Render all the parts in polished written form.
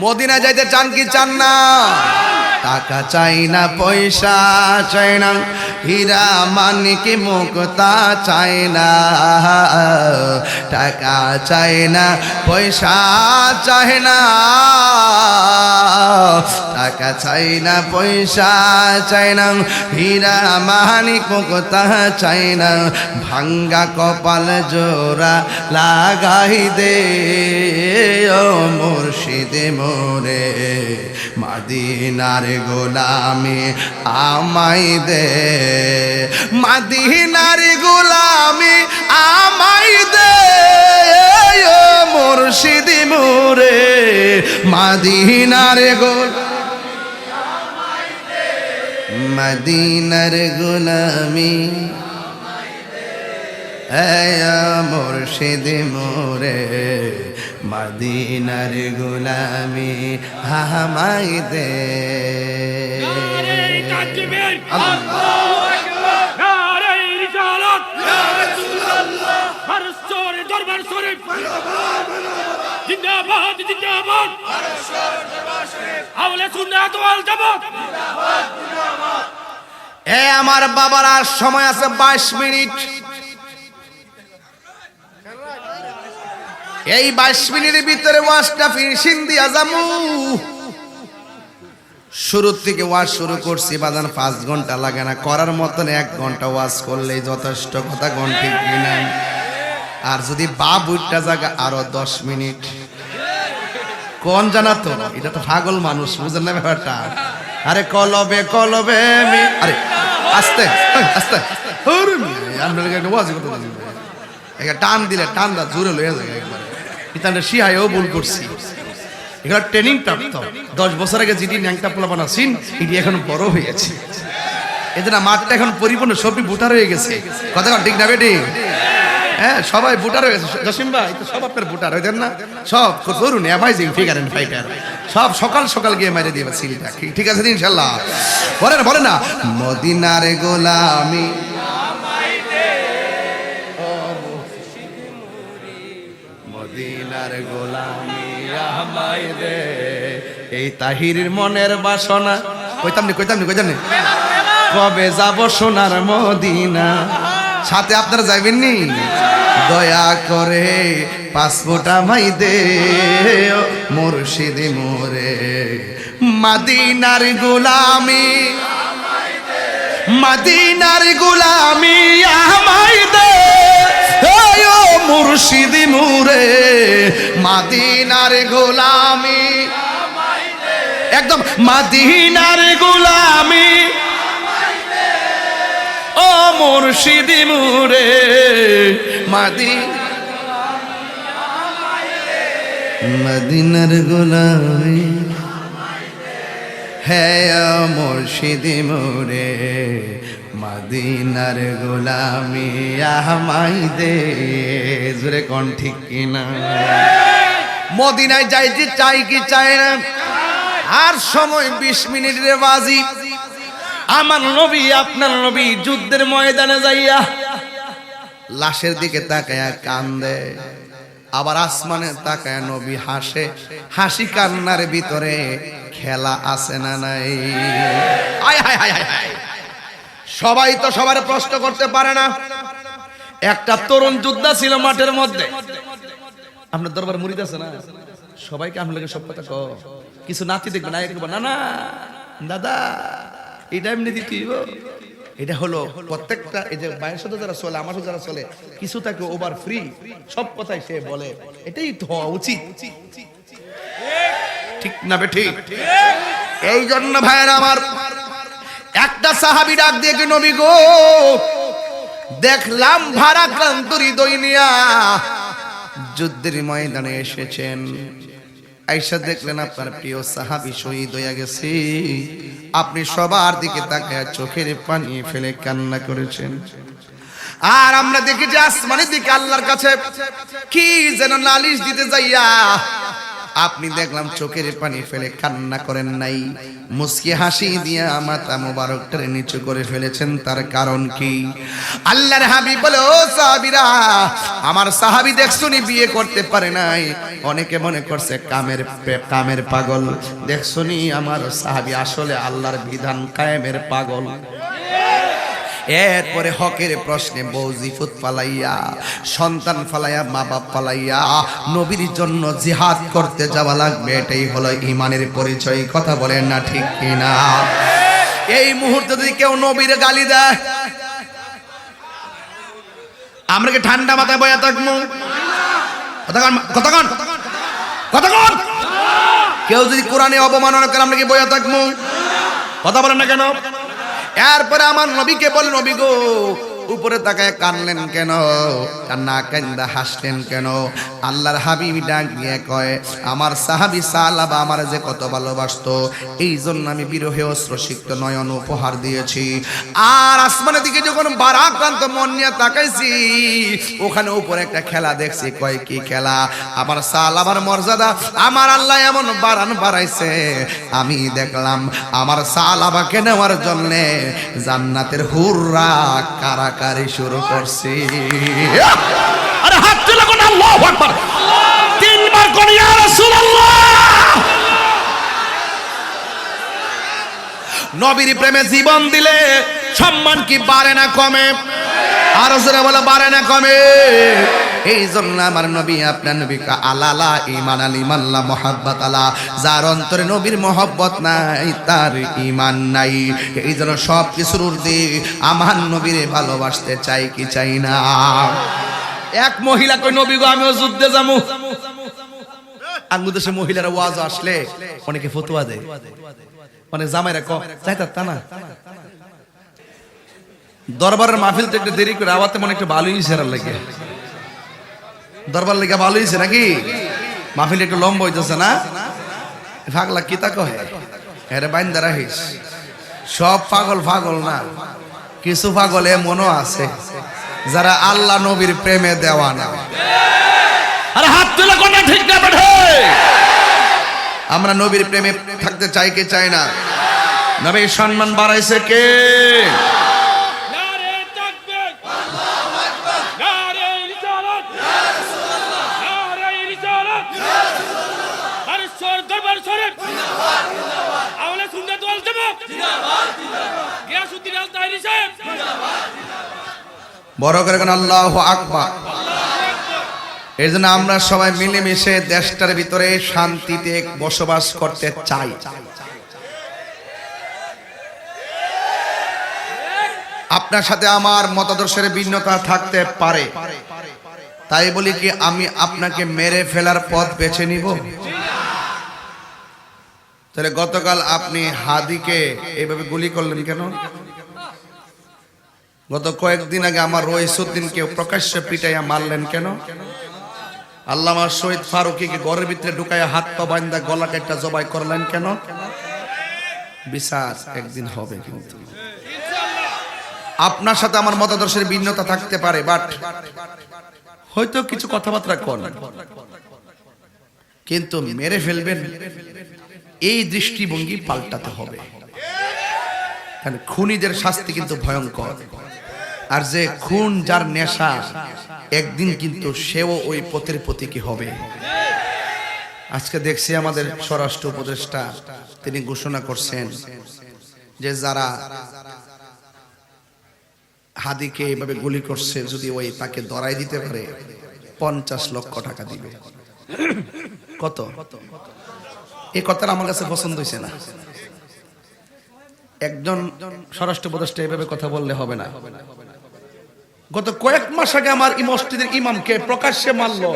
Medina যাইতে চান কি চান না? টাকা চাই না, পয়সা চাই না, হীরা মানিক মুক্তা চাই না। টাকা চাই না, পয়সা চাই না, টাকা চাই না, পয়সা চাই না, হীরা মানিক মুক্তা চাই না। ভাঙ্গা কপাল জোড়া লাগাই দে ও মুর্শিদ মোরে, মদিনার গোলামি আমায় দে, মদিনার গোলামি আমায় দে ও মুর্শিদ মোরে, মদিনার গোলামি আমায় দে, মদিনার গোলামি আমায় দে ও মুর্শিদ মোরে, মদিনার গোলামি আমায় দে। নারে তাকবীর, আল্লাহু আকবার, নারে রিসালাত, ইয়া রাসূলুল্লাহ, আরশের দরবার শরীফ, জিন্দাবাদ জিন্দাবাদ, আরশের দরবার শরীফ, আহলে সুন্নাত ওয়াল জামাত জিন্দাবাদ জিন্দাবাদ। আমার বাবার আর সময় আছে 22 মিনিট। এই 22 মিনিটের ভিতরে ওয়াজটা ফিনিশিং দিয়া যামু। শুরু থেকে ওয়াজ শুরু করছি বাজান 5 ঘন্টা লাগে না, করার মতন 1 ঘন্টা ওয়াজ করলেই যথেষ্ট। কথা কোন ঠিক কিনা? আর যদি বাবুটা জায়গা আরো 10 মিনিট কোন জানা তো, এটা তো পাগল মানুষ, বুঝেন না ব্যাপারটা? আরে কলবে কলবে আরে আস্তে আস্তে ওয়াজ করতে টান দিলে টান দা জোরে লইয়া যায় একবার। ইতানটা শিহায়ও ভুল করছি, এগুলো ট্রেনিং প্রাপ্ত। 10 বছর আগে যেটি ন্যাংটা পোলাপান আছেন এটি এখন বড় হয়েছে, এদের মাঠটা এখন পরিপূর্ণ সবই বুটার হয়ে গেছে। কথা ঠিক না বেটি? হ্যাঁ, সবাই বুটার হয়ে গেছে। জসিম ভাই তো সব আপনার বুটার হয়ে না, সব ধরুন অ্যামাইজিং ফিগার এন্ড ফাইটার, সব সকাল সকাল গিয়ে মেরে দিয়ে সিলটা। ঠিক আছে ইনশাল্লাহ? বলে না বলে না, মদিনার গোলামি মদিনার গোলামি আমায় দে, এই তাহিরের মনের বাসনা। কইতাম নি কবে যাব সোনার মদিনা। সাথে আপনারা যাইবেন নি? দয়া করে পাসপোর্ট আমায় দে ও মুর্শিদ মোরে, মদিনার গোলামি মদিনার গোলামি আমায় দে ও মুর্শিদ মোরে, মদিনার গোলামি আমায় দে, একদম মদিনার গোলামি আমায় দে ও মুর্শিদ মোরে, মদিনার গোলামি হ্যাঁ মুর্শিদ মোরে, মদিনার গোলামি আমায় দে। জোরে কোন ঠিক কিনা? মদিনায় যাইতে চাই কি চাই না? আর সময় 20 মিনিটের বাজি। আমার নবী আপনার নবী যুদ্ধের ময়দানে যাইয়া লাশের দিকে তাকায়া কান্দে, আবার আসমানে তাকায়া নবী হাসে। হাসি কান্নার ভিতরে খেলা আছে না নাই? আয় হায় হায় হায় হায়। সবাই তো সবার প্রশ্ন করতে পারে না। একটা তরুণ যোদ্ধা ছিল মাঠের মধ্যে। আপনার দরবার মুরিদ আছে না? সবাইকে আপনাকে সব কথা কও, কিছু নাতি দেখবে না, না না দাদা এটা এমনি দিতেইব। এটা হলো প্রত্যেকটা, এই যে বাইরের সাথে যারা চলে, আমার সাথে যারা চলে, কিছু তাকে ওভার ফ্রি, সব কথাই সে বলে। এটাই তো হওয়া উচিত, ঠিক না বেঠিক? এই জন্য ভাইয়েরা আমার, একটা সাহাবী ডাক দিয়ে কি, নবী গো দেখলাম ভারাক্রান্ত হৃদয় নিয়া যুদ্ধের ময়দানে এসেছেন, আয়েশা দেখলেন আপনার প্রিয় সাহাবী শহীদ হয়ে গেছে, আপনি সবার দিকে তাকায় চোখের পানি ফেলে কান্না করেছেন। আর আমরা দেখি যে আসমানের দিকে আল্লাহর কাছে কি যেন নালিশ দিতে যাইয়া আপনি দেখলাম চোখের পানি ফেলে কান্না করেন নাই, মুস্কি হাসি দিয়ে মাথা মোবারকটা নিচু করে ফেলেছেন। তার কারণ কি? আল্লাহর হাবিব বলে, ও সাহাবীরা, আমার সাহাবী দেখছুনি বিয়ে করতে পারে নাই, অনেকে মনে করছে কামের পাগল। দেখছুনি আমার সাহাবী আসলে আল্লাহর বিধান কায়েমের পাগল। এরপরে হকের প্রশ্নে বউজিফুত ফালাইয়া, সন্তান ফালাইয়া, মা বাপ ফালাইয়া নবীর জন্য জিহাদ করতে যাওয়া লাগবে, এটাই হলো ঈমানের পরিচয়। কথা বলেন না ঠিক কিনা? এই মুহূর্তে যদি কেউ নবীর গালি দেয়, আমরা কি ঠান্ডা মাথায় বয়া থাকবো? কতক্ষণ কেউ যদি কোরআনে অবমাননা করে, আমরা কি বয়া থাকবো? কথা বলেন না কেন? এরপরে আমার নবীকে বলে, নবী গো, উপরে তাকায় কানলেন কেন? কান্না কান্দা হাসলেন কেন? আল্লাহর হাবিব ডাক দিয়ে কয়, আমার সাহাবী সালাবা আমার যে কত ভালোবাসতো, এই জন্য আমি বিরহে অশ্রুসিক্ত নয়ন উপহার দিয়েছি। আর আসমানের দিকে যখন বারাক্রান্ত মন নিয়ে তাকাইছি, ওখানে উপরে একটা খেলা দেখছি। কয় কি খেলা? আমার সালাবার মর্যাদা আমার আল্লাহ এমন বাড়াইছে, আমি দেখলাম আমার সালাবাকে নেওয়ার জন্য জান্নাতের হুররা কারাকারি শুরু করছি। আরে হাত তুলে কোন আল্লাহু আকবার, তিনবার কোন ইয়া রাসূলুল্লাহ। নবীর প্রেমে জীবন দিলে সম্মান কি বাড়ে না কমে? আর জোরে বলে, বাড়ে না কমে? এই জন্য আমার নবী, আপনার নবী আলালা ঈমান আল ইমাল্লা মুহাব্বাত আলা, যার অন্তরে নবীর মহব্বত নাই তার ঈমান নাই। এই জন্য সব কিছুর ঊর্ধ্বে আমার নবীরে ভালোবাসতে চাই কি চাই না? এক মহিলা কই, নবী গো আমিও যুদ্ধে যামু। বাংলাদেশে মহিলারা ওয়াজ আসলে অনেকে ফতোয়া দেয়, অনেক জামাইরা কম চাইতা তা না। দরবারের মাহফিল তো একটু দেরি করে আওয়াতে মনে একটু ভালোই সেরা লাগে, দরবার লেগে ভালো হয়েছে নাকি? মাহফিল একটু লম্বা হইতেছে না? পাগলা কি তা কহে? এরে বাইন্দা রাখিস। সব পাগল না, কিছু পাগল এমনও আছে যারা আল্লাহ নবীর প্রেমে দেওয়ানা। আরে হাত তুলে কোন ঠিক না বেঠে? আমরা নবীর প্রেমে থাকতে চাই কি চাই না? নবীর সম্মান বাড়াইছে কে? নারে তাকবীর, আল্লাহু আকবার, নারে রিসালাত, ইয়া রাসূলুল্লাহ, নারে রিসালাত, ইয়া রাসূলুল্লাহ, আরে সর দরবার শরীফ, জিন্দাবাদ জিন্দাবাদ, আওলে সুন্নাত ওয়াল জামাত, জিন্দাবাদ জিন্দাবাদ, গিয়াসউদ্দিন আল তাহরি সাহেব, জিন্দাবাদ জিন্দাবাদ। বড় করে কোন আল্লাহু আকবার। এই জন্য আমরা সবাই মিলেমিশে দেশটার ভিতরে শান্তিতে বসবাস করতে চাই। আপনার সাথে আমার মতাদর্শের ভিন্নতা থাকতে পারে, তাই বলি কি আমি আপনাকে মেরে ফেলার পথ বেছে নিব? তাহলে গতকাল আপনি হাদিকে এইভাবে গুলি করলেন কেন? গত কয়েকদিন আগে আমার রইসুদ্দিনকে প্রকাশ্যে পিটাইয়া মারলেন কেন? আল্লামা শহীদ ফারুকীকে ঘরের ভিতরে ঢুকাইয়া হাত পা বাঁধা গলা কাটা জবাই করলেন কেন? বিচার একদিন হবে। কিন্তু আপনার সাথে আমার মতাদর্শের ভিন্নতা থাকতে পারে, বাট হয়তো কিছু কথাবার্তা করেন, কিন্তু মেরে ফেলবেন এই দৃষ্টিভঙ্গি পাল্টাতে হবে। কারণ খুনিদের শাস্তি কিন্তু ভয়ঙ্কর, আর যে খুন যার নেশা একদিন কিন্তু সেও ওই পথের প্রতীকী হবে। আজকে দেখছি আমাদের স্বরাষ্ট্র উপদেষ্টা তিনি ঘোষণা করছেন যে যারা হাদিকে এইভাবে গুলি করছে যদি ওই তাকে ধরাই দিতে পারে 50 লক্ষ টাকা দিবে। কত? এই কথাটা আমার কাছে পছন্দ হয়েছে না। একজন স্বরাষ্ট্র উপদেষ্টা এইভাবে কথা বললে হবে না। গত কয়েক মাস আগে আমার এই মসজিদের ইমামকে প্রকাশ্যে মারলো,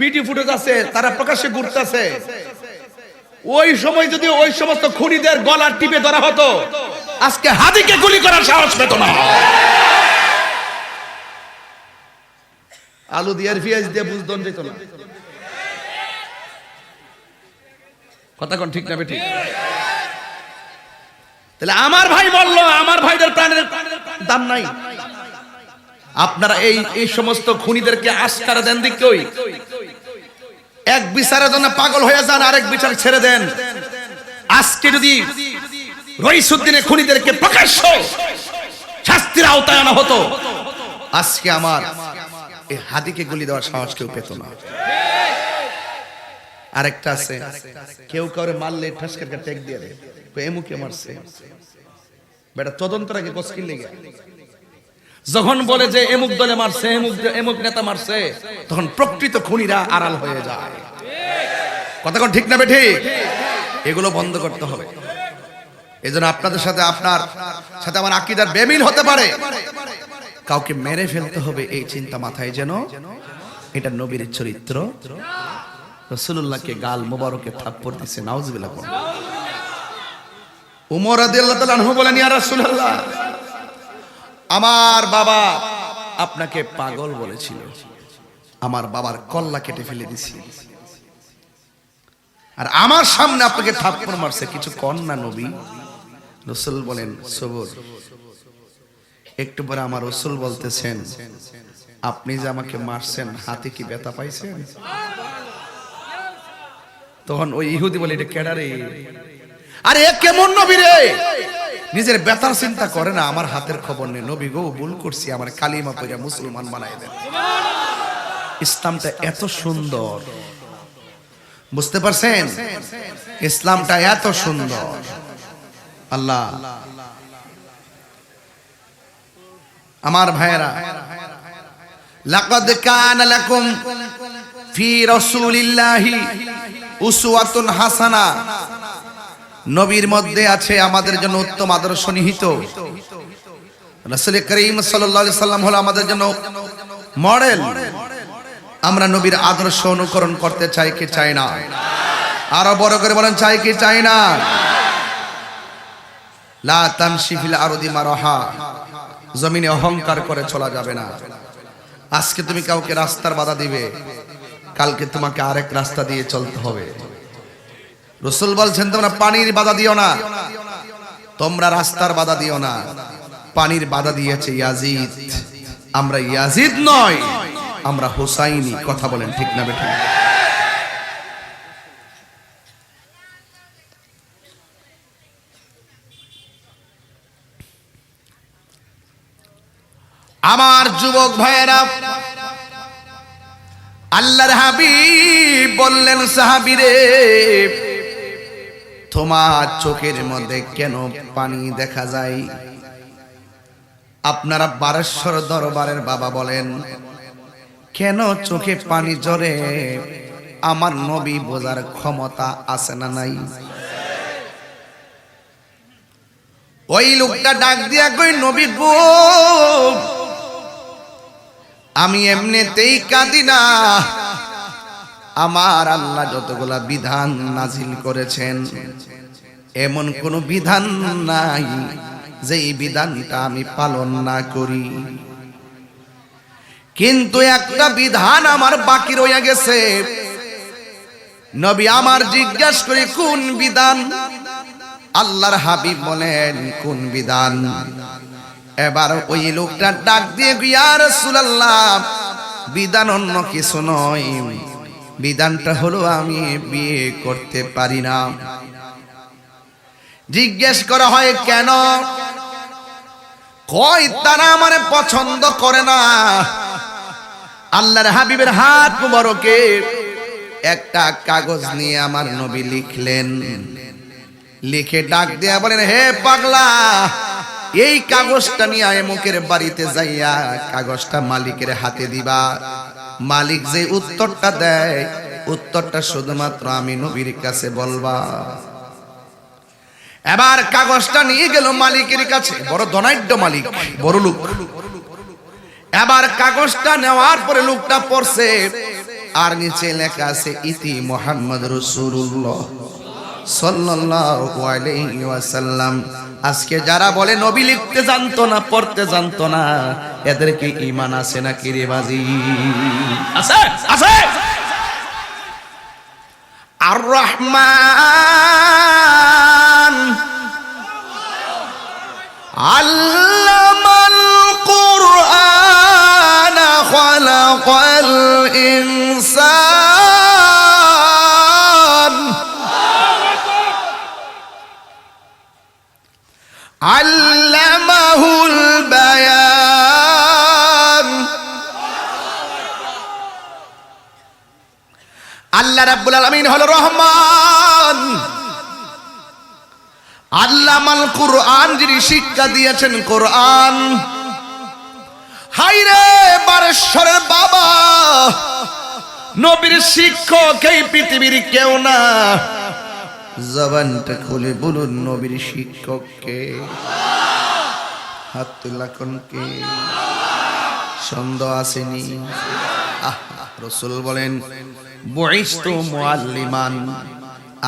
ভিডিও ফুটেজ আছে, তারা প্রকাশ্যে ঘুরতেছে। ওই সময় যদি ওই সমস্ত খুনিদের গলা টিপে ধরা হতো, আজকে হাদিকে গুলি করার সাহস পেত না। আলু দিয়ে আর পেঁয়াজ দিয়ে বুঝদন যেত না। কথা কোন ঠিক না বেঠিক? তাহলে আমার ভাই বললো, আমার ভাইদের প্রাণের দাম নাই। আপনারা এই সমস্ত খুনিদেরকে আস্কারা দেন দিক কই? এক বিচারের জন্য পাগল হয়ে যান, আরেক বিচার ছেড়ে দেন। আজকে যদি রইসুদ্দিনের খুনিদেরকে প্রকাশ্য শাস্তির আওতায় আনা হতো, আজকে আমার এই হাদিকে গুলি দেওয়ার সাহস কেউ পেত না। আরেকটা আছে, কেউ কাউরে মারলে ঠাসকার টেক দিয়ে দেয়, এমুকে মারছে বেটা তদন্তর আগে কসকিল লেগে। যখন বলে যে এমুক দলে মারছে, এমুক নেতা মারছে, তখন প্রকৃত খুনিরা আড়াল হয়ে যায়। কথা কোন ঠিক না বেঠি? এগুলো বন্ধ করতে হবে। এজন্য আপনাদের সাথে আপনার সাথে আমার আকীদার বেমিল হতে পারে, কাউকে মেরে ফেলতে হবে এই চিন্তা মাথায় যেন এটা নবীর চরিত্র। রাসূলুল্লাহকে গাল মোবারকে থাপ্পড় দিয়েছে, নাউজুবিল্লাহ। উমর রাদিয়াল্লাহু তাআলা আনহু বলেন, ইয়া রাসূলুল্লাহ, আমার বাবা আপনাকে পাগল বলেছিল, আমার বাবার কল্লা কেটে ফেলে দিছি, আর আমার সামনে আপনাকে থাপ্পড় মারছে, কিছু কন না নবী? রাসূল বলেন, সবর। একটু পরে আমার রাসূল বলতেছেন, আপনি যে আমাকে মারছেন হাতে কি ব্যথা পাইছেন? তখন ওই ইহুদি বলে, এটা কেডা রে? আরে এ কেমন নবী রে, নিজের ব্যথার চিন্তা করে না, আমার হাতের খবর নেই। নবী গো, ভুল করছি, আমার কালিমা পড়ে মুসলমান বানাই দেন। ইসলামটা এত সুন্দর, বুঝতে পারছেন? ইসলামটা এত সুন্দর। আল্লাহ, আমার ভাইয়েরা, লাকাদ কানা লাকুম ফি রাসূলিল্লাহি উসওয়াতুন হাসানা, নবীর মধ্যে আছে আমাদের জন্য উত্তম আদর্শ নিহিত। রাসূল করিম সাল্লাল্লাহু আলাইহি সাল্লাম হলো আমাদের জন্য মডেল। আমরা নবীর আদর্শ অনুকরণ করতে চাই কি চাই না? আরো বড় করে বলেন, চাই কি চাই না? লা তামশি ফিল আরদি মারহা, জমিনে অহংকার করে চলা যাবে না। আজকে তুমি কাউকে রাস্তার বাধা দিবে, কালকে তোমাকে আরেক রাস্তা দিয়ে চলতে হবে। রাসূল বলছেন, তোমরা পানির বাধা দিও না, তোমরা রাস্তার বাধা দিও না। পানির বাধা দিয়েছে ইয়াজিদ, আমরা ইয়াজিদ নয়, আমরা হুসাইনি। কথা বলেন ঠিক না বেঠিক? আমার যুবক ভাইয়েরা, আল্লাহর হাবিব বললেন, সাহাবীরে, তোমার চোখের মধ্যে কেন পানি দেখা যায়? আপনারা বারেশ্বর দরবারের বাবা বলেন, কেন চোখে পানি ঝরে? আমার নবী বোঝার ক্ষমতা আছে না নাই? ওই লোকটা ডাক দিয়া কই, নবী গো, আমি এমনিতেই কাঁদি না, আমার আল্লাহ যতগুলা বিধান নাজিল করেছেন, এমন কোন বিধান নাই যেই বিধানটা আমি পালন না করি, কিন্তু একটা বিধান আমার বাকি রয়ে গেছে। নবী আমার জিজ্ঞাসা করে, কোন বিধান? আল্লাহর হাবিব বলেন, কোন বিধান? এবার ওই লোকটা ডাক দিয়ে, ইয়া রাসূলুল্লাহ, বিধান অন্য কিছু নয়, বিধানটা হলো আমি বিয়ে করতে পারি না। জিজ্ঞেস করা হয়, কেন? কয়, তারা আমারে পছন্দ করে না। আল্লাহর হাবিবের হাত মুবারকে একটা কাগজ নিয়ে আমার নবী লিখলেন, লিখে ডাক দেয়া বলেন, হে পাগলা, এই কাগজটা নিয়ে এমুকের বাড়িতে যাইয়া কাগজটা মালিকের হাতে দিবা। মালিক যে উত্তরটা দেয়, উত্তরটা শুধুমাত্র আমি নবীর কাছে বলবা। এবার কাগজটা নিয়ে গেল মালিকের কাছে, বড় ধনাঢ্য মালিক, বড় লোক। এবার কাগজটা নেওয়ার পরে লোকটা পড়ছে, আর নিচে লেখা আছে, ইতি মুহাম্মদ রাসূলুল্লাহ সাল্লাল্লাহু আলাইহি ওয়াসাল্লাম। আজকে যারা বলে নবী লিখতে জানতো না, পড়তে জানতো না, এদেরকে ঈমান আছে নাকি রে বাজি? আছে, আছে। আর রহমান আল্লামাল কুরআন খালাকাল ইনসান আল্লামাহুল বায়ান। আল্লাহ রাব্বুল আলামিন হলো রহমান। আল্লামাল কুরআন, যিনি শিক্ষা দিয়েছেন কোরআন। হায়রে বারেশ্বরের বাবা, নবীর শিক্ষক এই পৃথিবীর কেউ না। জবানটা খুলে বলুন নবীর শিক্ষককে। হাত তুলা কোনকে? সন্দেহ আসেনি? রাসূল বলেন বুইস্তু মুআল্লিমান,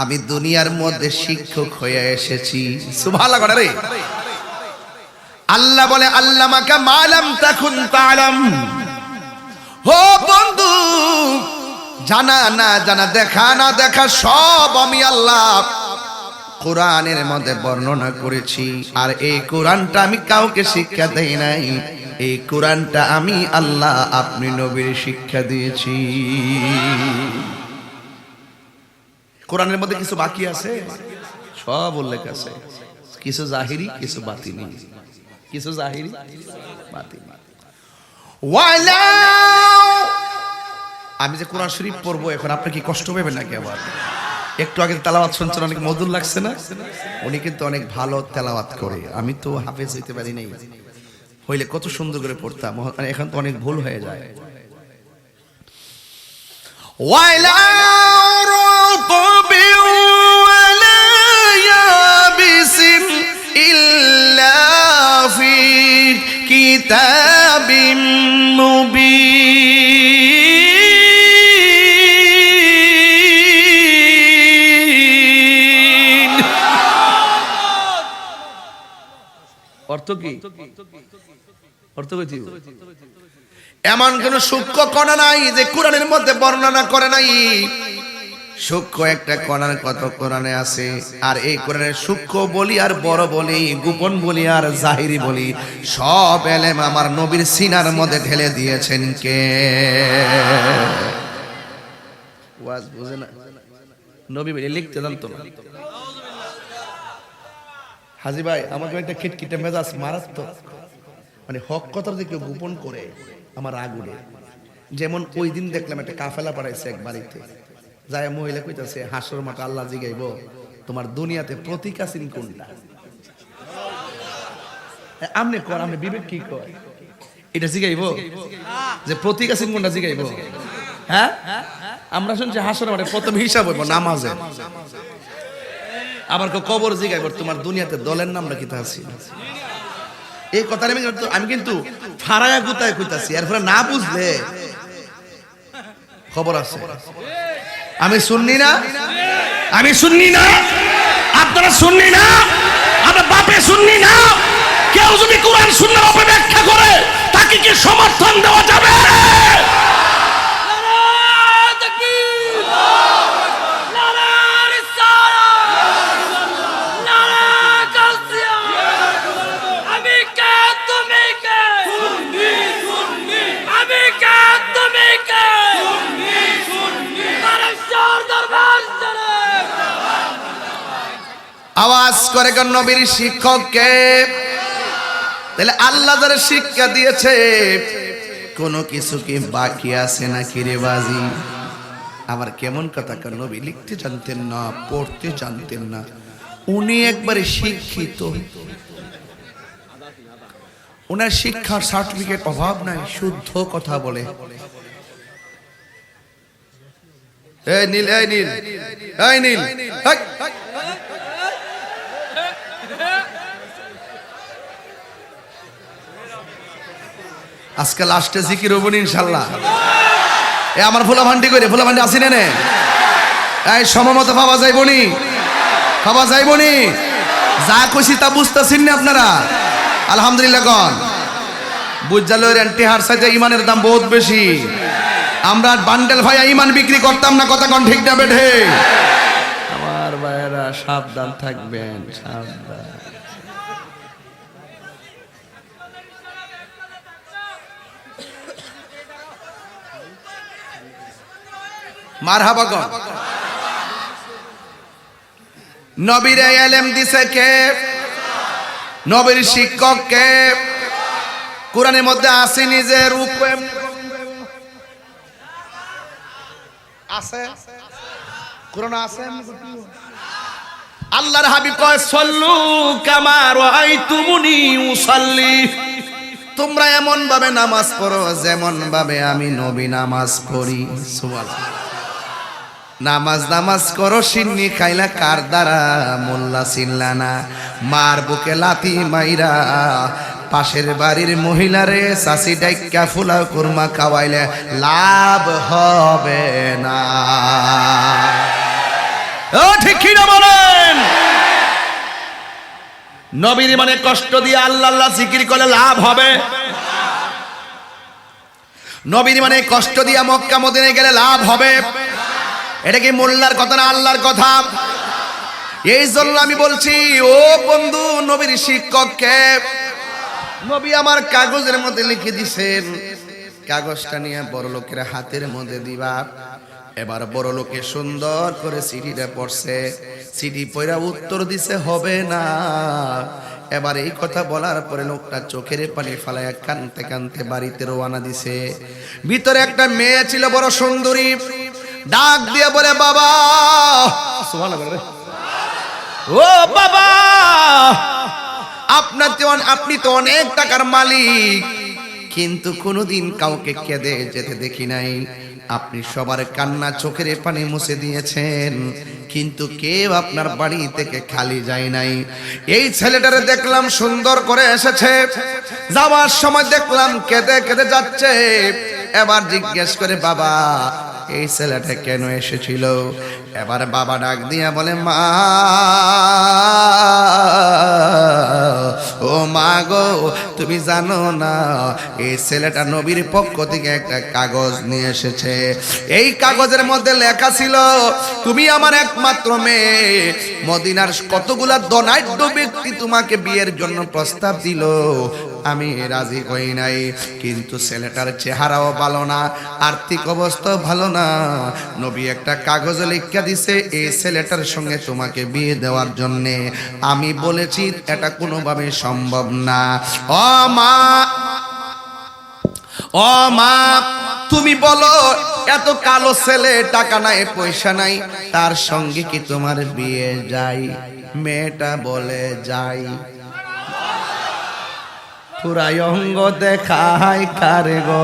আমি দুনিয়ার মধ্যে শিক্ষক হয়ে এসেছি। সুবহানাল্লাহ করে রে। আল্লাহ বলে আল্লামাকা মা লাম তাকুন তাআলাম। ও বন্ধু, জানা না জানা, দেখা না দেখা, সব আমি আল্লাহ কোরআনের মধ্যে বর্ণনা করেছি। আর এই কোরআনটা আমি কাউকে শিক্ষা দেই নাই, এই কোরআনটা আমি আল্লাহ আপনি নবীর শিক্ষা দিয়েছি। কোরআনের মধ্যে কিছু বাকি আছে, সব উল্লেখ আছে। কিছু জাহিরি, কিছু বাতিনি। কিছু জাহিরি, বাতিনি। আমি যে কোরআন শরীফ পড়বো এখন, আপনি কি কষ্ট পাবেন নাকি? আবার একটু আগে তেলাওয়াত শুনছেন, অনেক মধুর লাগছে না? উনি কিন্তু অনেক ভালো তেলাওয়াত করে। আমি তো হাফেজ হইতে পারি নাই, হইলে কত সুন্দর করে পড়তাম। এখন তো অনেক ভুল হয়ে যায়। কিতাবিম মুবিন। অর্থ কি? অর্থ কি? এমন কোন সূক্ষ্ম কণা নাই যে কোরআনের মধ্যে বর্ণনা করে নাই। সূক্ষ্ম একটা কণার কত কোরআনে আছে। আর এই কোরআনের সূক্ষ্ম বলি আর বড় বলি, গোপন বলি আর জাহিরি বলি, সব এলেম আমার নবীর সিনার মধ্যে ঢেলে দিয়েছেন কে? ওয়াজ বুঝে না? নবী বলে লিখতে জানতো না। হাজী ভাই, আমাকে একটা খিটখিটে মেজাজ মারাত্মক, মানে হক কথার দিকে গোপন করে আমার রাগ উঠে। যেমন ওই দিন দেখলাম একটা কাফেলা পাঠাইছে এক বাড়িতে, যায় মহিলা কইতাছে হাসর মাঠে আল্লাহ জিগাইব তোমার দুনিয়াতে প্রতীক আছেন কোনটা? আমনে কর, আমনে বিবেক কি কয়? এটা জিগাইব যে প্রতীক আছেন কোনটা জিগাইব? হ্যাঁ, আমরা শুনছি হাসর মাঠে প্রথম হিসাব হইব নামাজে। আবার কবর জিগাইব তোমার দুনিয়াতে দলের নামটা কি আছে? এই কথা আমি কিন্তু ফারায়া গুতায় কইতাছি, এরপরে না বুঝলে খবর আছে। আমি শুননি না, আমি শুননি না, আপনারা শুননি না, আমার বাপে শুননি না। কেউ যদি কোরআন সুন্নাহ অপব্যাখ্যা করে তাকে কি সমর্থন দেওয়া যাবে? আওয়াজ করে কোন নবীর শিক্ষককে? তাহলে আল্লাহ যারা শিক্ষা দিয়েছে, কোনো কিছু কি বাকি আছে নাকি রে বাজি? আমার কেমন কথা, কারণ নবী লিখতে জানতেন না, পড়তে জানতেন না। উনি একবারে শিক্ষিত, ওনার শিক্ষার সার্টিফিকেট অভাব নাই, শুদ্ধ কথা বলে। এই নীল, এই নীল, এই নীল, আজকে লাস্টে জিকির হবো ইনশাল্লাহ। এ আমার ফুলাভান্ডি করে, ফুলাভান্ডি আসি নে, এই সমমত পাওয়া যাইবনি, পাওয়া যাইবনি। যা কইছি তা বুঝতেছেন না আপনারা? আলহামদুলিল্লাহ কন। বুঝালের টেহার সাইতে ইমানের দাম বহুত বেশি। আমরা বান্ডেল ভাইয়া ইমান বিক্রি করতাম না, কথা কন ঠিক না বেঠে? আমার ভাইয়েরা সাবধান থাকবেন, সাবধান। মারহাবা কন। নবীরে ইলম দিছে কে? নবীর শিক্ষককে কোরআনের মধ্যে আছে নিজের রূপ আছে কোরআন আছে আল্লাহর হাবিব কয় সল্লু কামা রাআইতুমুনি উসাল্লি তোমরা এমন ভাবে নামাজ পড়ো যেমন ভাবে আমি নবী নামাজ পড়ি সুবহানাল্লাহ নামাজ করো সিন্নি খাইলা কার দ্বারা মোল্লা চিল্লানা মার বুকে লাথি মাইরা পাশের বাড়ির মহিলারে চাষি ডাইকা ফুলা কুরমা খাওয়াইলে লাভ হবে না ও ঠিক কি না বলেন নবীর মানে কষ্ট দিয়ে আল্লাহ আল্লাহ জিকির করলে লাভ হবে নবীর মানে কষ্ট দিয়ে মক্কা মদিনায় গেলে লাভ হবে এটা কি মোল্লার কথা না আল্লাহর কথা এই জন্য আমি বলছি ও বন্ধু নবীর শিক্ষককে নবী আমার কাগজের মধ্যে লিখে দিয়েছেন কাগজটা নিয়ে বড় লোকের হাতের মধ্যে দিবা এবার বড় লোকে সুন্দর করে চিঠিটা পড়ছে চিঠি পড়া উত্তর দিছে হবে না এবার এই কথা বলার পরে লোকটা চোখের পানি ফালায় কানতে কানতে বাড়িতে রওনা দিছে ভিতরে একটা মেয়ে ছিল বড় সুন্দরী ডাক দিয়ে বলে বাবা সুবহানাল্লাহ ও বাবা আপনি তো অনেক টাকার মালিক কিন্তু কোনোদিন কাউকে কেঁদে যেতে দেখি নাই আপনি সবার কান্না চোখের পানি মুছে দিয়েছেন কিন্তু কেউ আপনার বাড়ি থেকে খালি যায় নাই এই ছেলেটারে দেখলাম সুন্দর করে এসেছে যাওয়ার সময় দেখলাম কেঁদে কেঁদে যাচ্ছে এবার জিজ্ঞেস করে বাবা এই ছেলেটা কেন এসেছিল এবার বাবা ডাক দিয়া বলে মা ও মা গো তুমি জানো না এই ছেলেটা নবীর পক্ষ থেকে একটা কাগজ নিয়ে এসেছে এই কাগজের মধ্যে লেখা ছিল তুমি আমার একমাত্র মেয়ে মদিনার কতগুলা ধনাঢ্য ব্যক্তি তোমাকে বিয়ের জন্য প্রস্তাব দিল আমি রাজি হই নাই কিন্তু ছেলেটার চেহারাও ভালো না আর্থিক অবস্থাও ভালো না নবী একটা কাগজে লিখে দিছে এই ছেলেটার সঙ্গে তোমাকে বিয়ে দেওয়ার জন্য আমি বলেছি এটা কোনোভাবে সম্ভব না ও মা তুমি বলো এত কালো ছেলে টাকা নাই পয়সা নাই তার সঙ্গে কি তোমার বিয়ে যায় মেয়েটা বলে যাই পুরাই অঙ্গ দেখায় কারে গো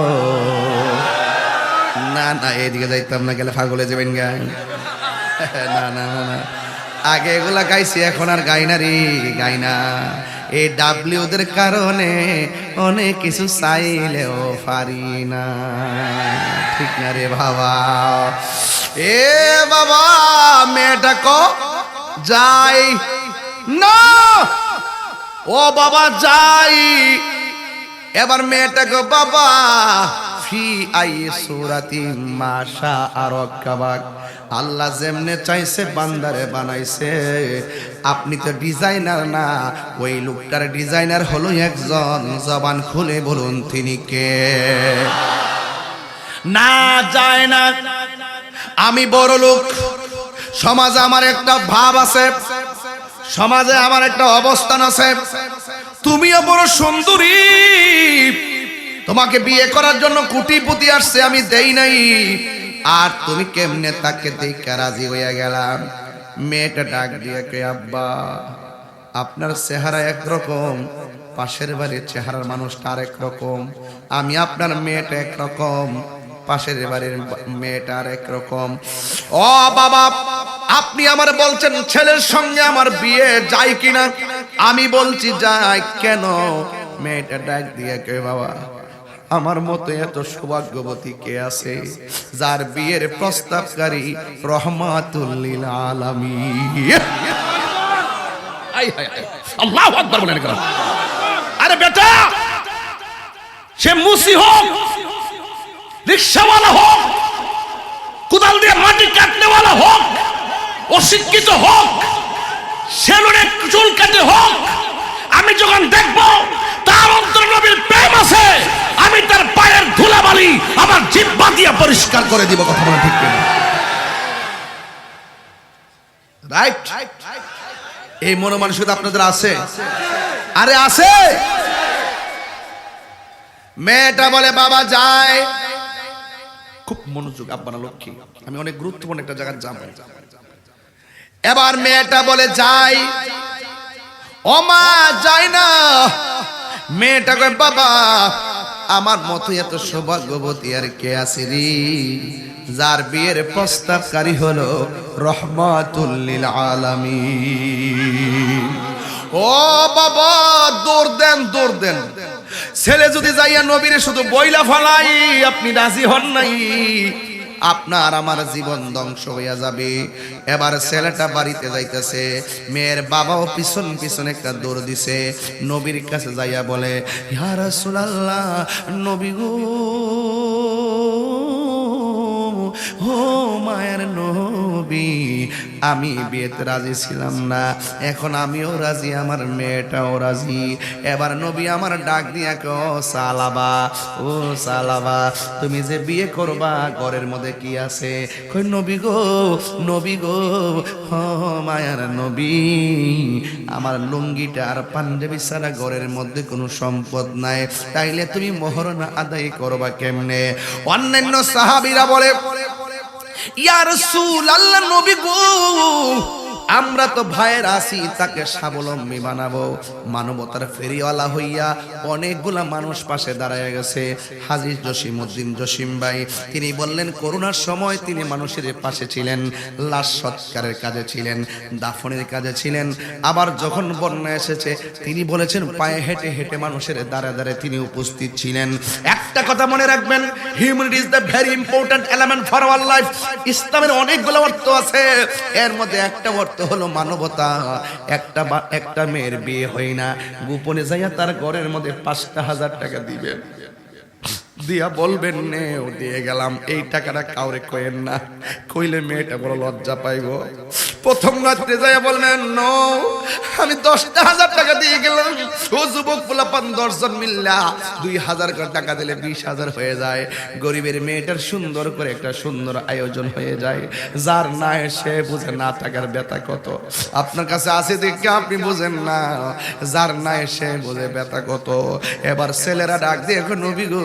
না না এদিকে যাইতাম না গেলে পাগলে যাবেন গাই না না না আগে এগুলা গাইছি এখন আর গাই না রে গাই না এই ডাব্লিউদের কারণে অনেক কিছু চাইলেও পারি না ঠিক না রে বাবা এ বাবা মেয়েটা কো যাই না ও বাবা যাই এবার মেয়েটাকে বাবা ফি আই সূরাতি মাশা আরাকাবাক আল্লাহ যেমনে চাইছে বান্দারে বানাইছে আপনি তো ডিজাইনার না ওই লোকটার ডিজাইনার হলো একজন জবান খুলে বলুন তিনি কে না যায় না আমি বড় লোক সমাজে আমার একটা ভাব আছে সমাজে আমার একটা অবস্থান আছে তুমিও বড় সুন্দরী তোমাকে বিয়ে করার জন্য কোটিপতি আসছে আমি দেই নাই আর তুমি কেমনে তাকে দেখে রাজি হইয়া গেলাম মেয়েটা ডাক দিয়ে কে আব্বা আপনার চেহারা একরকম পাশের বাড়ির চেহারার মানুষটা আরেক রকম আমি আপনার মেয়েটা একরকম পাশের বাড়ির মেয়েটা আরেক রকম ও বাবা আপনি আমার বলছেন ছেলের সঙ্গে আমার বিয়ে যায় কিনা আমি বলছি যায় কেন মেয়েটা ডাক দিয়ে কে বাবা আমার মতো এত সৌভাগ্যবতী কে আছে যার বিয়ের প্রস্তাবকারী রহমাতুল লিল আলামিন আল্লাহু আকবার বলেন কেন আরে বেটা সে মুসি হোক রিকশাওয়ালা হোক কোদাল দিয়ে মাটি কাটনেওয়ালা হোক অশিক্ষিত হোক সেলুনে চুল কাটে হোক আমি যখন দেখব তার অন্তরে নবীর প্রেম আছে আমি তার পায়ের ধুলাবালি আমার জিহ্বা দিয়ে পরিষ্কার করে দিব কথা বলা ঠিক কিনা রাইট এই মনোমানসিকতা আপনাদের আছে আরে আছে? মেয়েটা বলে বাবা যায়। খুব মনোযোগ আব্বানা লক্ষ্মী, আমি অনেক গুরুত্বপূর্ণ একটা জায়গায় যাব। এবার মেয়েটা বলে যাই। ও মা যায় না। মেয়েটা কয় বাবা আমার মতো এত সৌভাগ্যবতী আর কে আছে রে, যার বিয়ের প্রস্তাবকারী হলো রহমাতুল লিল আলামিন। ও বাবা দৌড় দেন দৌড় দেন। ছেলে যদি যাইয়া নবীরে শুধু বইলা ফলাই, আপনি রাজি হন নাই, আপনার আমার জীবন ধ্বংস হইয়া যাবে। এবার ছেলেটা বাড়িতে যাইতেছে, মেয়ের বাবাও পিছন পিছন একটা দৌড় দিছে, নবীর কাছে যাইয়া বলে ইয়া রাসূলুল্লাহ, নবী গো, ও মায়ের নবী, আমি বিয়েতে রাজি ছিলাম না, এখন আমিও রাজি, আমার মেয়েটাও রাজি। এবার নবী আমার ডাক দিয়া কো সালাবা, ও সালাবা, তুমি যে বিয়ে করবা ঘরের মধ্যে কি আছে? কই নবী গো, নবী গো, ও মায়ের নবী, আমার লুঙ্গিটা আর পাঞ্জাবি ছাড়া ঘরের মধ্যে কোনো সম্পদ নাই, তাইলে তুমি মোহর না আদায় করবা কেমনে? অন্যান্য সাহাবীরা বলে ইয়া রাসূলুল্লাহ, নবী গো, আমরা তো ভাইয়ের আছি, তাকে স্বাবলম্বী বানাবো। মানবতার ফেরিওয়ালা হইয়া অনেকগুলা মানুষ পাশে দাঁড়ায় গেছে। হাজী জসিমউদ্দিন জসিম ভাই তিনি বললেন করোনার সময় তিনি মানুষের পাশে ছিলেন, লাশ সৎকারের কাজে ছিলেন, দাফনের কাজে ছিলেন। আবার যখন বন্যা এসেছে তিনি বলেছেন পায়ে হেঁটে হেঁটে মানুষের দ্বারে দ্বারে তিনি উপস্থিত ছিলেন। একটা কথা মনে রাখবেন, humanity is the very important element for our life. ইসলামের অনেকগুলো অর্থ আছে, এর মধ্যে একটা অর্থ হলো মানবতা। একটা মেয়ের বিয়ে হয় না, গোপনে যাইয়া তার ঘরের মধ্যে 5,000 টাকা দিবেন, দিয়া বলবেন নেও দিয়ে গেলাম, এই টাকাটা কাউরে কইেন না, কইলে মেয়েটা বড় লজ্জা পাইব। প্রথম রাত্রে যাইয়া বললেন নো, আমি 10,000 টাকা দিয়ে গেলাম। ও যুবক পোলাপান 10 জন মিল্লা 2,000 করে টাকা দিলে 20,000 হয়ে যায়। গরিবের মেয়েটার সুন্দর করে একটা সুন্দর আয়োজন হয়ে যায়। যার না সে বুঝে না টাকার ব্যথা কত। আপনার কাছে আছে দেখে আপনি বুঝেন না, যার না সে বুঝে ব্যথা কত। এবার ছেলেরা ডাক দিয়ে এখন নবী গো,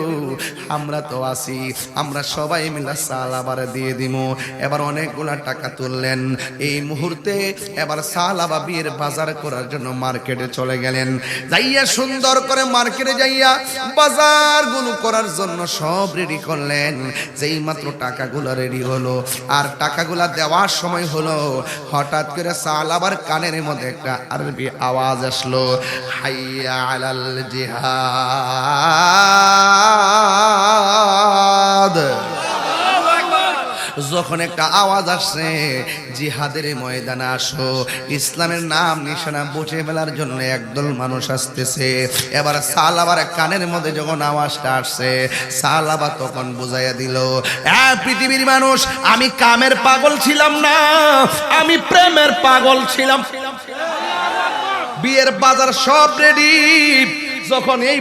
আমরা তো আছি, আমরা সবাই মিলে সালাবারে দিয়ে দিমু। এবার অনেকগুলা টাকা তুললেন। এই মুহূর্তে এবার সালাবা বিয়ের বাজার করার জন্য মার্কেটে চলে গেলেন। যাইয়া সুন্দর করে মার্কেটে যাইয়া বাজারগুলো করার জন্য সব রেডি করলেন। যেই মাত্র টাকাগুলো রেডি হলো আর টাকাগুলা দেওয়ার সময় হলো, হঠাৎ করে সালাবার কানের মধ্যে একটা আরবি আওয়াজ আসলো, হাইয়া আলাল জিহাদ। যখন একটা আওয়াজ আসছে জিহাদের ময়দানে আসো, ইসলামের নাম নিশানা বুঝে ফেলার জন্য একদল মানুষ আসতেছে। এবার সালাবার কানের মধ্যে যখন আওয়াজটা আসছে, সালাবা তখন বুঝাইয়া দিল, পৃথিবীর মানুষ, আমি কামের পাগল ছিলাম না, আমি প্রেমের পাগল ছিলাম। বিয়ের বাজার সব রেডি। যখন এই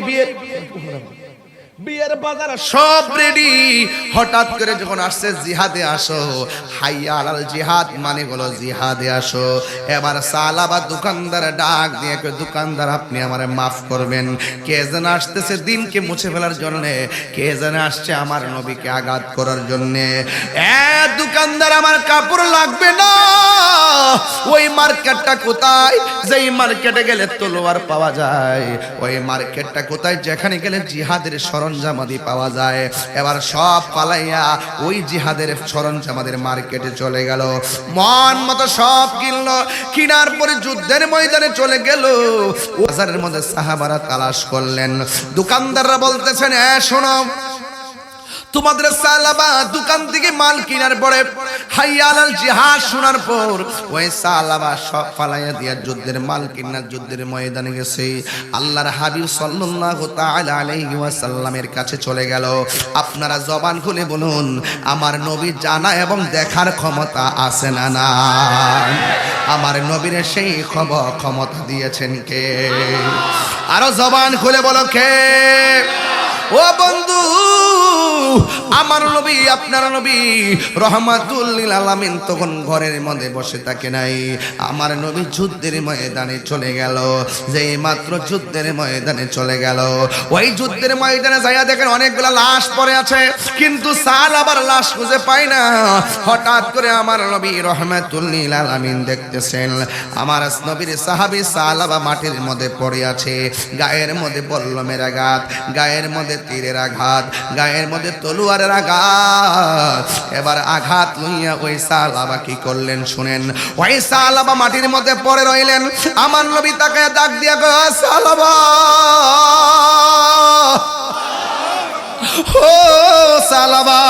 বিয়ের বাজার সব রেডি, হঠাৎ করে যখন আসছে জিহাদে আসো, হাইয়া আলাল জিহাদ মানে হলো জিহাদে আসো। এবার সালাবা দোকানদার ডাক দিয়ে কয়, দোকানদার আপনি আমারে মাফ করবেন, কে যেন আসতেছে দিনকে মুছে ফেলার জন্য, কে যেন আসছে আমার নবীকে আঘাত করার জন্য। দোকানদার আমার কাপড় লাগবে না। ওই মার্কেটটা কোথায়? যেই মার্কেটে গেলে তলোয়ার পাওয়া যায়, ওই মার্কেটটা কোথায়? যেখানে গেলে জিহাদের সরঞ্জামাদি পাওয়া যায়। এবার সব পালাইয়া ওই জিহাদের সরঞ্জামাদের মার্কেটে চলে গেল, মন মতো সব কিনলো। কিনার পরে যুদ্ধের ময়দানে চলে গেল। বাজারের মধ্যে সাহাবারা তালাশ করলেন। দোকানদাররা বলতেছেন, শোনো, তোমাদের সালাবা দোকান থেকে মাল কেনার পরে হাইয়া আলাল জিহাদ শোনার পর ওই সালাবা সব ফালাইয়া দিয়া যুদ্ধের মাল কিনা যুদ্ধের ময়দানে গেছে। আল্লাহর হাবিব সাল্লাল্লাহু তাআলা আলাইহি ওয়াসাল্লামের কাছে চলে গেল। আপনারা জবান খুলে বলুন, আমার নবী জানা এবং দেখার ক্ষমতা আছে না নাই? আমার নবীর সেই ক্ষমতা দিয়েছেন কে? আরো জবান খুলে বলো কে? ও বন্ধু, আমার নবী আপনার নবী রহমাতুল লিল আলামিন তখন ঘরের মধ্যে বসে থাকে নাই। আমার নবী যুদ্ধের ময়দানে চলে গেল। যেই মাত্র যুদ্ধের ময়দানে চলে গেল, ওই যুদ্ধের ময়দানে যাইয়া দেখেন অনেকগুলা লাশ পড়ে আছে, কিন্তু সাহাবার লাশ খুঁজে পায় না। হঠাৎ করে আমার নবী রহমাতুল লিল আলামিন দেখতেছেন আমার নবীর সাহাবী সাহাবা মাটির মধ্যে পড়ে আছে। গায়ের মধ্যে বল্লমের আঘাত, গায়ের মধ্যে তীরের আঘাত, গায়ের মধ্যে তলোয়ারের আঘাত। এবার আঘাত লইয়া ওই সাহাবা কি করলেন শুনেন। ওই সাহাবা মাটির মধ্যে পড়ে রইলেন। আমার নবী তাকে ডাক দিয়া কয়, সাহাবা ও সালাবা,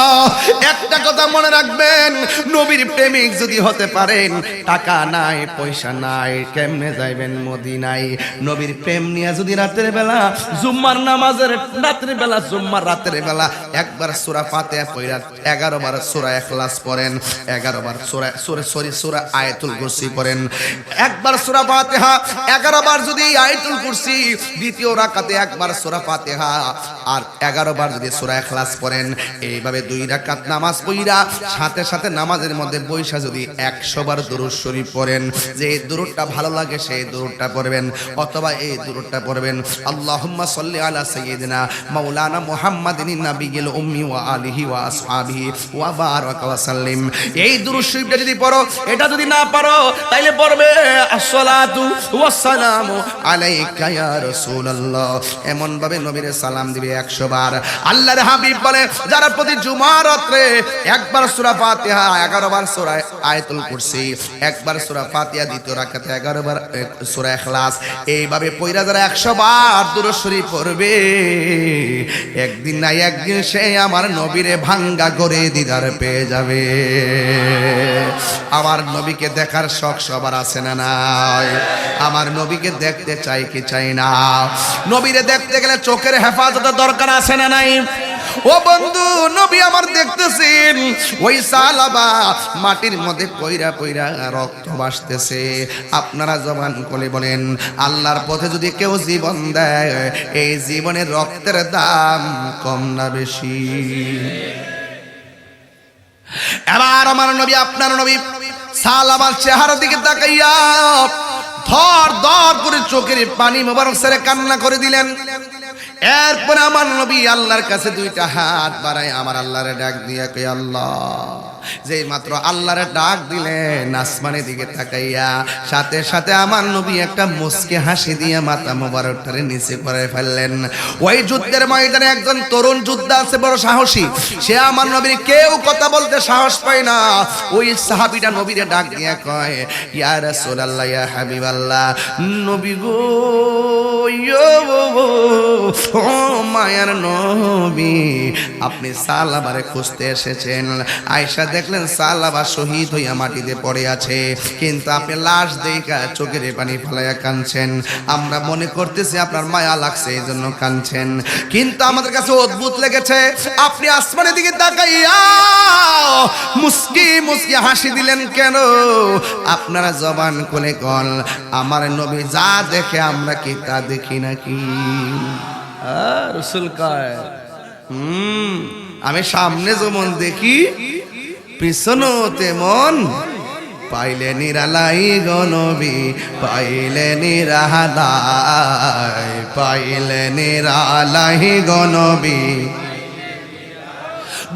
একটা কথা মনে রাখবেন, নবীর প্রেমিক যদি হতে পারেন, টাকা নাই পয়সা নাই, কেমনে যাইবেন মদিনায়? নবীর প্রেম নিয়ে যদি রাতের বেলা জুম্মার নামাজের রাতের বেলা জুম্মার রাতের বেলা একবার সূরা ফাতিহা পড়া 11 বার সূরা ইখলাস পড়েন, 11 বার সূরা আয়াতুল কুরসি পড়েন, একবার সূরা ফাতিহা 11 বার যদি আয়াতুল কুরসি, দ্বিতীয় রাকাতে একবার সূরা ফাতিহা আর 11 বার যদি সূরা ইখলাস পড়েন, এইভাবে 2 রাকাত নামাজ পড়া সাথে সাথে নামাজের মধ্যে বৈশা যদি 100 বার দুরূদ শরীফ পড়েন, যে দুরূদটা ভালো লাগে সেই দুরূদটা পড়বেন, অথবা এই দুরূদটা পড়বেন, আল্লাহুম্মা সাল্লি আলা সাইয়্যিদিনা মাওলানা মুহাম্মাদিন নাবিয়্যিল উম্মি ওয়া আলিহি ওয়া আসহাবিহি ওয়া বারাকা ওয়া সাল্লিম। এই দুরূদ শরীফটা যদি পড়ো, এটা যদি না পারো তাইলে পড়বে আসসালাতু ওয়াস সালামু আলাইকা ইয়া রাসূলুল্লাহ। এমন ভাবে নবীর সালাম দিবে 100 বার। আল্লাহর হাবিব বলে, যারা প্রতি জুমার রাতে একবার সূরা ফাতিহা, 11 বার সূরা আয়াতুল কুরসি, একবার সূরা ফাতিহা, দ্বিতীয় রাকাতে 11 বার সূরা ইখলাস, এইভাবে পয়রা যারা 100 বার দুরূদ শরীফ পড়বে, একদিন না একদিন সে আমার নবীরে ভাঙ্গা করে দিদার পেয়ে যাবে। আমার নবীকে দেখার শখ সবার আছে না নাই? আমার নবীকে দেখতে চাই কি চাই না? নবীরে দেখতে গেলে চোখের হেফাজতের দরকার আছে না নাই? ও বন্ধু, নবী আমার দেখতেছেন ওই সাহাবা মাটির মধ্যে পয়রা পয়রা রক্ত ভাসতেছে। আপনারা জবান খুলে বলেন, আল্লাহর পথে যদি কেউ জীবন দেয়, এই জীবনের রক্তের দাম কম না বেশি? এবার আমার নবী আপনার নবী সাহাবার চেহারা দিকে তাকাইয়া ধর ধর করে চোখের পানি মোবারক ছেড়ে কান্না করে দিলেন। এরপর আমার নবী আল্লাহর কাছে 2টা হাত বাড়ায় আমার আল্লাহরে ডাক দিয়া কই, আল্লাহ। যেই মাত্র আল্লাহরে ডাক দিলেন, আসমানের দিকে তাকাইয়া সাথে সাথে আমার নবী একটা মুস্কি হাসি দিয়ে মাথা মোবারকটারে নিচে করে ফেললেন। ওই যুদ্ধের ময়দানে একজন তরুণ যোদ্ধা আছে, বড় সাহসী, সে আমার নবীর কেউ কথা বলতে সাহস পায় না। ওই সাহাবীটা নবীরে ডাক দিয়া কয়, ইয়া রাসূলুল্লাহ, ইয়া হাবিবাল্লাহ, নবী গো, ও মায়ার নবী, আপনি সাহাবারে খুঁজতে এসেছেন। আয়েশা দেখলেন সাহাবা শহীদ হইয়া মাটিতে পড়ে আছে, কিন্তু আপনি লাশ দেখা চোখের পানি ফেলাইয়া কাঁদছেন। আমরা মনে করতেছি আপনার মায়া লাগছে, এই জন্য কাঁদছেন, কিন্তু আমাদের কাছে অদ্ভুত লেগেছে, আপনি আসমানের দিকে তাকাইয়া মুস্কি মুস্কি হাসি দিলেন কেন? আপনারা জবান খুলে কল, আমার নবী যা দেখে আমরা কি তা দেখি নাকি? রাসূল কয়, আমি সামনে যেমন দেখি পিছনও তেমন, পাইলে নিরালাই গো নবী, পাইলে নিরালাই, পাইলে নিরালাই গো নবী।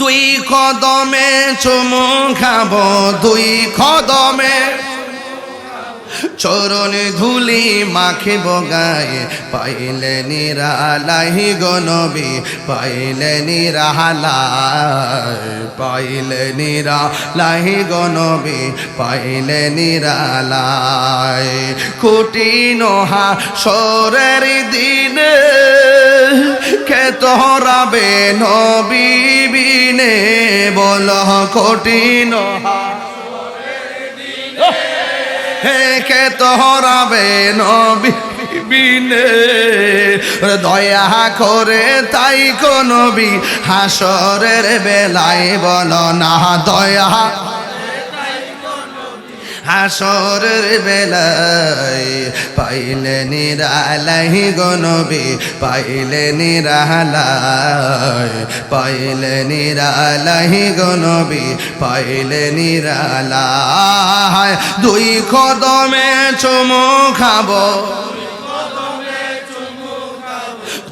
2 কদমে চুমু খাবো, 2 কদমে চরণ ধুলি মাখিব গায়ে, পাইলে নিরালাই গো নবী, পাইলে নিরালাই, পাইলে নিরালাই গো নবী, পাইলে নিরালাই। কঠিন হাসরের দিনে কে তোরাবে নবী বিনে, বলো কঠিন কে তোরাবে নবী বিনে, দয়া করে তাই কো নবী হাসরের বেলায় বলো না, দয়া হাসরের বেলায় পাইলে নিরালাই গো নবী পাইলে নিরালাই পাইলে নিরালাই গো নবী পাইলে নিরালাই দুই কদমে চুমু খাবো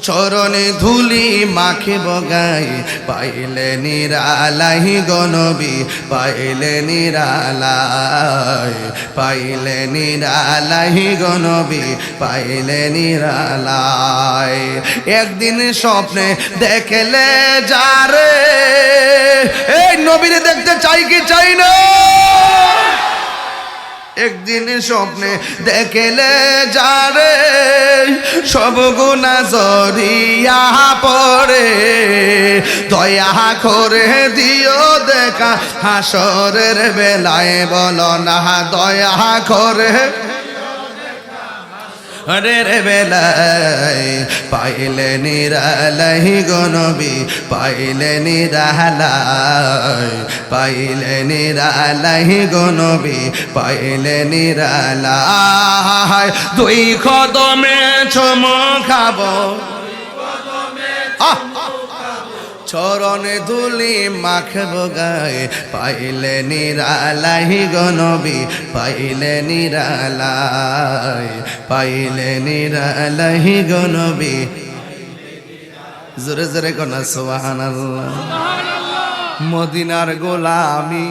চরণে ধুলি মাখিব গাই পাইলে নিরালাই গো নবী পাইলে নিরালাই পাইলে নিরালাই গো নবী পাইলে নিরালাই একদিন স্বপ্নে দেখলে যারে এই নবীরে দেখতে চাই কি চাই না একদিন স্বপ্নে দেখলে যারে সব গুনাহ জড়িয়া পড়ে দয়া করে দিও দেখা হাসরের বেলায় বলো না দয়া করে হরের বেলায় পাইলে নিরালাই গো নবী পাইলে নিরালাই পাইলে নিরালাই গো নবী পাইলে নিরালাই দুই কদমে চুমু খাবো চরণে ধুলি মাখব গায়ে পাইলে নিরালাই গো নবী পাইলে নিরালাই পাইলে নিরালাই গো নবী জোরে জোরে কোনা সুবহানাল্লাহ মদিনার গোলামি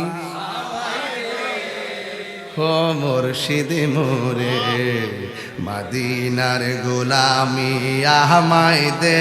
হো মুর্শিদ মোরে মদিনার গোলামি আমায় দে